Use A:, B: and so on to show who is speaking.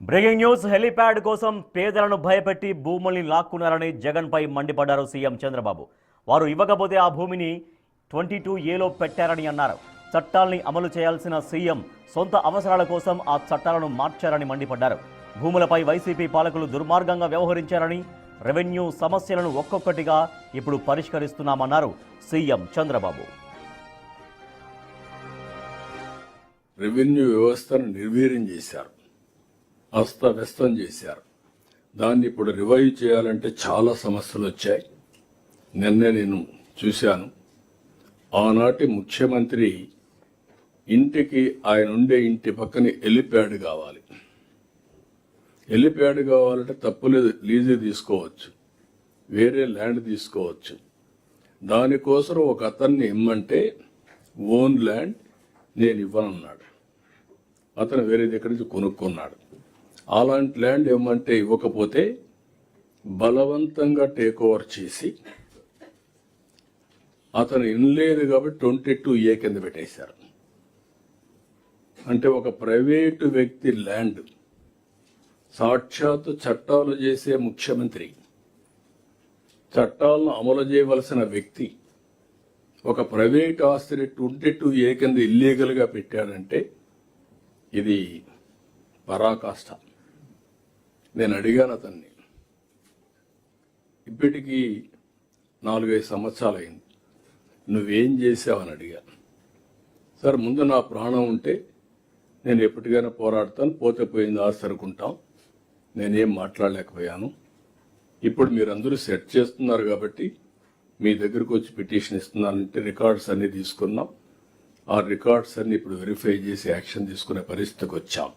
A: Breaking news helipad కోసం పేదలను భయపెట్టి భూముల్ని లాక్కున్నారని జగన్పై మండిపడ్డారు సీఎం చంద్రబాబు. వారు ఇవ్వకపోతే ఆ భూమిని 22A పెట్టారని అన్నారు. చట్టాల్ని అమలు చేయాల్సిన సీఎం సొంత అవసరాల కోసం ఆ చట్టాలను మార్చారని మండిపడ్డారు. భూములపై వైసీపీ పాలకులు దుర్మార్గంగా వ్యవహరించారని, రెవెన్యూ సమస్యలను ఒక్కొక్కటిగా ఇప్పుడు పరిష్కరిస్తున్నామన్నారు సీఎం చంద్రబాబు.
B: రెవెన్యూ వ్యవస్థను నిర్వీర్యం చేశారు, అస్తవ్యస్తం చేశారు. దాన్ని ఇప్పుడు రివైవ్ చేయాలంటే చాలా సమస్యలు వచ్చాయి. నిన్నే నేను చూశాను. ఆనాటి ముఖ్యమంత్రి ఇంటికి ఆయన ఉండే ఇంటి పక్కన హెలీప్యాడ్ కావాలి. హెలీప్యాడ్ కావాలంటే తప్పులేదు, లీజు తీసుకోవచ్చు, వేరే ల్యాండ్ తీసుకోవచ్చు. దానికోసం ఒక అతన్ని ఇమ్మంటే ఓన్ ల్యాండ్ నేను ఇవ్వనన్నాడు. అతను వేరే దగ్గర నుంచి కొనుక్కున్నాడు. అలాంటి ల్యాండ్ ఇవ్వమంటే ఇవ్వకపోతే బలవంతంగా టేక్ ఓవర్ చేసి అతను ఇన్లేదు కాబట్టి 22A కింద పెట్టేశారు. అంటే ఒక ప్రైవేటు వ్యక్తి ల్యాండ్, సాక్షాత్తు చట్టాలు చేసే ముఖ్యమంత్రి, చట్టాలను అమలు చేయవలసిన వ్యక్తి ఒక ప్రైవేట్ ఆస్తిని 22A కింద ఇల్లీగల్గా పెట్టాడంటే ఇది పరాకాష్ట. నేను అడిగాను అతన్ని, ఇప్పటికీ 4-5 సంవత్సరాలు అయింది, నువ్వేం చేసావని అడిగాను. సార్, ముందు నా ప్రాణం ఉంటే నేను ఎప్పటికైనా పోరాడతాను, పోతే పోయింది ఆస్తి అనుకుంటాం. నేనేం మాట్లాడలేకపోయాను. ఇప్పుడు మీరందరూ సెట్ చేస్తున్నారు కాబట్టి మీ దగ్గరకు వచ్చి పిటిషన్ ఇస్తున్నానంటే రికార్డ్స్ అన్ని తీసుకున్నాం. ఆ రికార్డ్స్ అన్ని ఇప్పుడు వెరిఫై చేసి యాక్షన్ తీసుకునే పరిస్థితికి వచ్చాం.